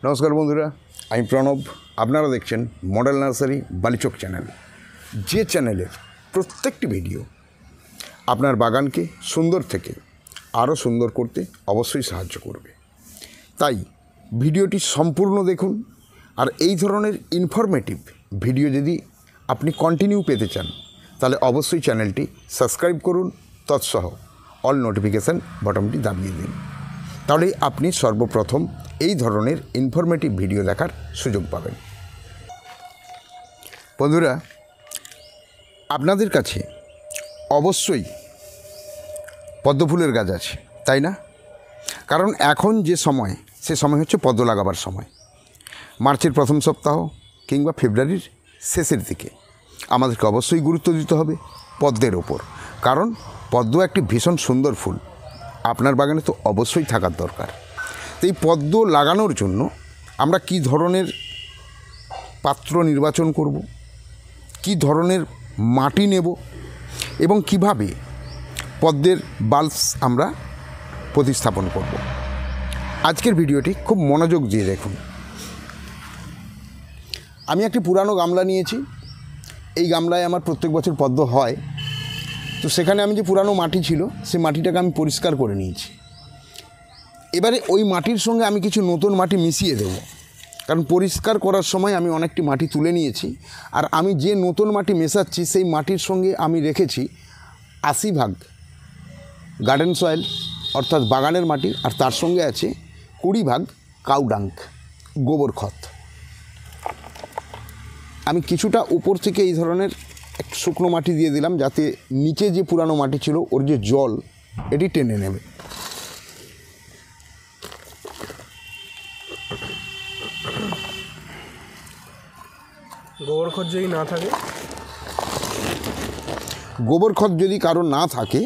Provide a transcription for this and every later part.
नमस्कार बंधुरा আমি প্রণব আপনারা দেখছেন মডেল নার্সারি বালিচক চ্যানেল যে চ্যানেলের প্রত্যেকটি ভিডিও আপনার বাগানকে সুন্দর থেকে আরও সুন্দর করতে অবশ্যই সাহায্য করবে। তাই ভিডিওটি সম্পূর্ণ দেখুন আর এই ধরনের ইনফরমেটিভ ভিডিও যদি আপনি কন্টিনিউ পেতে চান তাহলে অবশ্যই চ্যানেলটি সাবস্ক্রাইব করুন, তৎসহ অল নোটিফিকেশান বাটনটি দাবিয়ে দিন। তাহলেই আপনি সর্বপ্রথম এই ধরনের ইনফরমেটিভ ভিডিও দেখার সুযোগ পাবেন। বন্ধুরা, আপনাদের কাছে অবশ্যই পদ্মফুলের গাছ আছে, তাই না? কারণ এখন যে সময়, সে সময় হচ্ছে পদ্ম লাগাবার সময়। মার্চের প্রথম সপ্তাহ কিংবা ফেব্রুয়ারির শেষের দিকে আমাদেরকে অবশ্যই গুরুত্ব দিতে হবে পদ্মের ওপর, কারণ পদ্ম একটি ভীষণ সুন্দর ফুল, আপনার বাগানে তো অবশ্যই থাকার দরকার। তো এই পদ্ম লাগানোর জন্য আমরা কি ধরনের পাত্র নির্বাচন করব, কি ধরনের মাটি নেব এবং কিভাবে পদ্মের বাল্বস আমরা প্রতিস্থাপন করব, আজকের ভিডিওটি খুব মনোযোগ দিয়ে দেখুন। আমি একটি পুরানো গামলা নিয়েছি। এই গামলায় আমার প্রত্যেক বছর পদ্ম হয়। তো সেখানে আমি যে পুরানো মাটি ছিল সেই মাটিটাকে আমি পরিষ্কার করে নিয়েছি। এবারে ওই মাটির সঙ্গে আমি কিছু নতুন মাটি মিশিয়ে দেব, কারণ পরিষ্কার করার সময় আমি অনেকটি মাটি তুলে নিয়েছি। আর আমি যে নতুন মাটি মেশাচ্ছি সেই মাটির সঙ্গে আমি রেখেছি 80% গার্ডেন সয়েল অর্থাৎ বাগানের মাটি, আর তার সঙ্গে আছে 20% কাউডাঙ্ক গোবর খত। আমি কিছুটা উপর থেকে এই ধরনের একটু শুকনো মাটি দিয়ে দিলাম, যাতে নিচে যে পুরানো মাটি ছিল ওর যে জল এটি টেনে নেবে। গোবর খত যদি না থাকে, গোবর খত যদি কারো না থাকে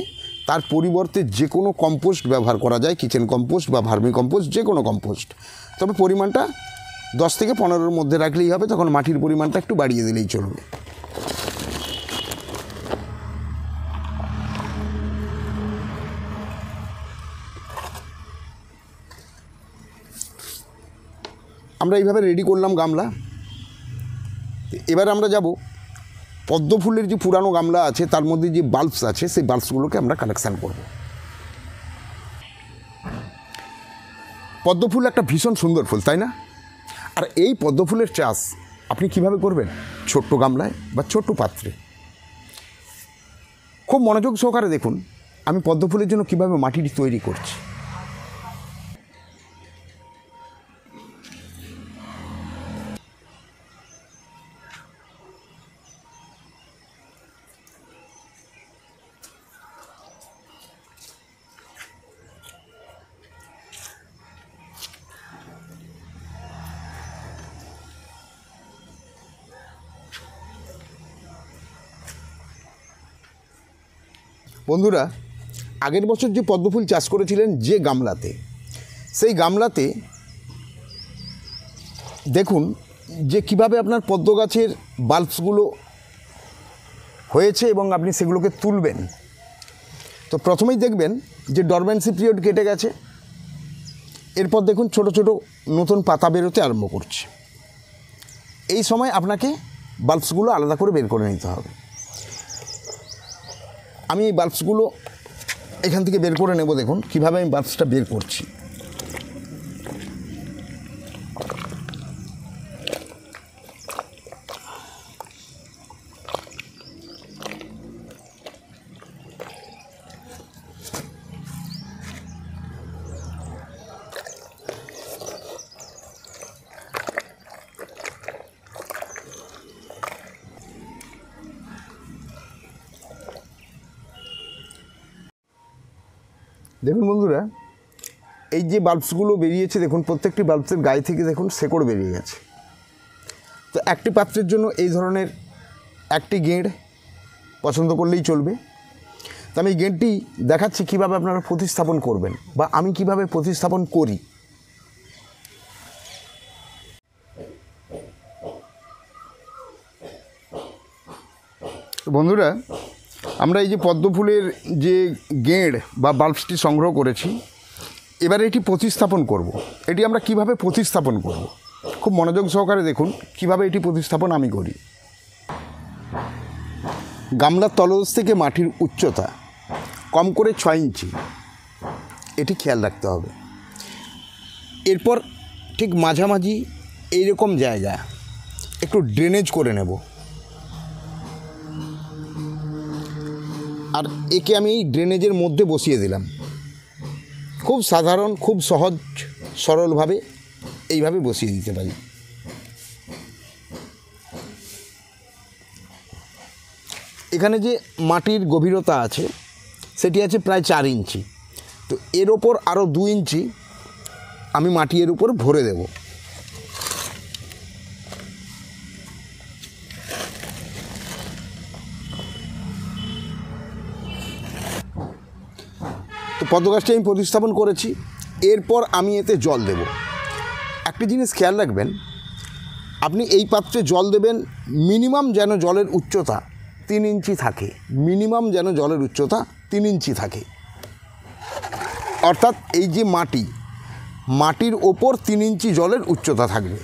তার পরিবর্তে যে কোনো কম্পোস্ট ব্যবহার করা যায়, কিচেন কম্পোস্ট বা ভার্মি কম্পোস্ট, যে কোনো কম্পোস্ট। তবে পরিমাণটা 10 থেকে 15-র মধ্যে রাখলেই হবে, তখন মাটির পরিমাণটা একটু বাড়িয়ে দিলেই চলবে। আমরা এইভাবে রেডি করলাম গামলা। এবার আমরা যাব পদ্ম ফুলের যে পুরানো গামলা আছে তার মধ্যে যে বাল্বস আছে সেই বাল্বসগুলোকে আমরা কালেকশান করব। পদ্ম ফুল একটা ভীষণ সুন্দর ফুল, তাই না? আর এই পদ্ম ফুলের চাষ আপনি কিভাবে করবেন? ছোট্ট গামলায় বা ছোট্ট পাত্রে। খুব মনোযোগ সহকারে দেখুন আমি পদ্ম ফুলের জন্য কীভাবে মাটিটি তৈরি করছি। বন্ধুরা, আগের বছর যে পদ্মফুল চাষ করেছিলেন যে গামলাতে, সেই গামলাতে দেখুন যে কিভাবে আপনার পদ্ম গাছের বাল্বসগুলো হয়েছে এবং আপনি সেগুলোকে তুলবেন। তো প্রথমেই দেখবেন যে ডরমেন্সি পিরিয়ড কেটে গেছে, এরপর দেখুন ছোট ছোট নতুন পাতা বেরোতে আরম্ভ করছে। এই সময় আপনাকে বাল্বসগুলো আলাদা করে বের করে নিতে হবে। আমি এই বাল্বসগুলো এখান থেকে বের করে নেব। দেখুন কীভাবে আমি বাল্বসটা বের করছি। দেখুন বন্ধুরা, এই যে বাল্বসগুলো বেরিয়েছে দেখুন, প্রত্যেকটি বাল্বসের গায়ে থেকে দেখুন শেকড় বেরিয়ে গেছে। তো একটি পাত্রের জন্য এই ধরনের একটি গেঁড় পছন্দ করলেই চলবে। তো আমি এই গেঁড়টি দেখাচ্ছি কীভাবে আপনারা প্রতিস্থাপন করবেন বা আমি কিভাবে প্রতিস্থাপন করি। বন্ধুরা, আমরা এই যে পদ্ম ফুলের যে গেঁড় বা বাল্বসটি সংগ্রহ করেছি, এবারে এটি প্রতিস্থাপন করব। এটি আমরা কিভাবে প্রতিস্থাপন করব, খুব মনোযোগ সহকারে দেখুন কিভাবে এটি প্রতিস্থাপন আমি করি। গামলার তলদেশ থেকে মাটির উচ্চতা কম করে 6 ইঞ্চি, এটি খেয়াল রাখতে হবে। এরপর ঠিক মাঝামাঝি এইরকম জায়গা একটু ড্রেনেজ করে নেব, আর একে আমি এই ড্রেনেজের মধ্যে বসিয়ে দিলাম। খুব সাধারণ, খুব সহজ সরলভাবে এইভাবে বসিয়ে দিতে পারি। এখানে যে মাটির গভীরতা আছে সেটি আছে প্রায় 4 ইঞ্চি। তো এর ওপর আরও 2 ইঞ্চি আমি মাটি এর উপর ভরে দেব। তো পদ্ম গাছটি আমি প্রতিস্থাপন করেছি। এরপর আমি এতে জল দেব। একটা জিনিস খেয়াল রাখবেন, আপনি এই পাত্রে জল দেবেন, মিনিমাম যেন জলের উচ্চতা 3 ইঞ্চি থাকে, মিনিমাম যেন জলের উচ্চতা 3 ইঞ্চি থাকে। অর্থাৎ এই যে মাটির ওপর 3 ইঞ্চি জলের উচ্চতা থাকবে।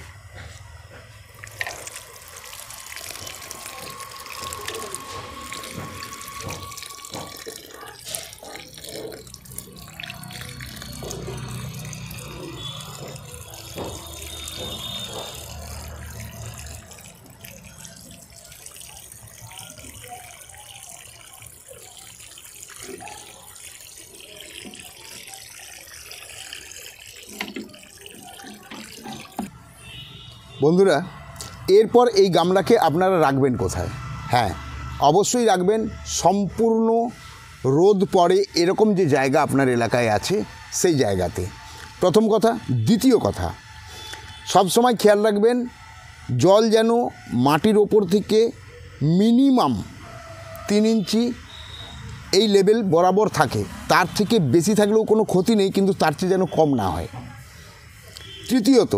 বন্ধুরা, এরপর এই গামলাকে আপনারা রাখবেন কোথায়? হ্যাঁ, অবশ্যই রাখবেন সম্পূর্ণ রোদ পড়ে এরকম যে জায়গা আপনার এলাকায় আছে সেই জায়গাতে, প্রথম কথা। দ্বিতীয় কথা, সবসময় খেয়াল রাখবেন জল যেন মাটির ওপর থেকে মিনিমাম 3 ইঞ্চি এই লেভেল বরাবর থাকে। তার থেকে বেশি থাকলেও কোনো ক্ষতি নেই, কিন্তু তার চেয়ে যেন কম না হয়। তৃতীয়ত,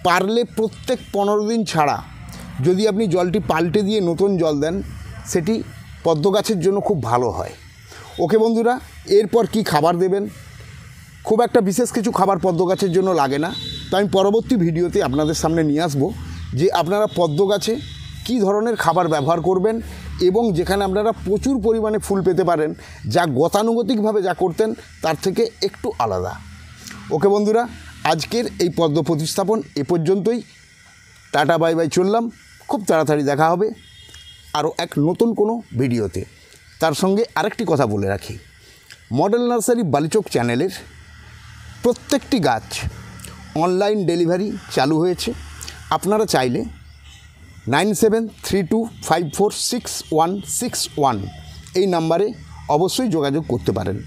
পারলে প্রত্যেক 15 দিন ছাড়া যদি আপনি জলটি পাল্টে দিয়ে নতুন জল দেন, সেটি পদ্ম গাছের জন্য খুব ভালো হয়। ওকে বন্ধুরা, এরপর কি খাবার দেবেন? খুব একটা বিশেষ কিছু খাবার পদ্ম গাছের জন্য লাগে না। তো আমি পরবর্তী ভিডিওতে আপনাদের সামনে নিয়ে আসব যে আপনারা পদ্ম গাছে কী ধরনের খাবার ব্যবহার করবেন, এবং যেখানে আপনারা প্রচুর পরিমাণে ফুল পেতে পারেন, যা গতানুগতিকভাবে যা করতেন তার থেকে একটু আলাদা। ওকে বন্ধুরা, আজকের এই পদ্ম প্রতিস্থাপন এ পর্যন্তই। টাটা বাই বাই, চললাম। খুব তাড়াতাড়ি দেখা হবে আরও এক নতুন কোনো ভিডিওতে। তার সঙ্গে আরেকটি কথা বলে রাখি, মডেল নার্সারি বালিচক চ্যানেলের প্রত্যেকটি গাছ অনলাইন ডেলিভারি চালু হয়েছে। আপনারা চাইলে 9732546161 এই নাম্বারে অবশ্যই যোগাযোগ করতে পারেন।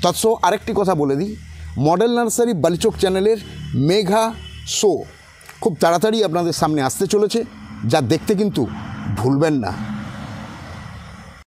তৎসহ আরেকটি কথা বলে দিই, মডেল নার্সারি বালিচক চ্যানেলের মেঘা শো খুব তাড়াতাড়ি আপনাদের সামনে আসতে চলেছে, যা দেখতে কিন্তু ভুলবেন না।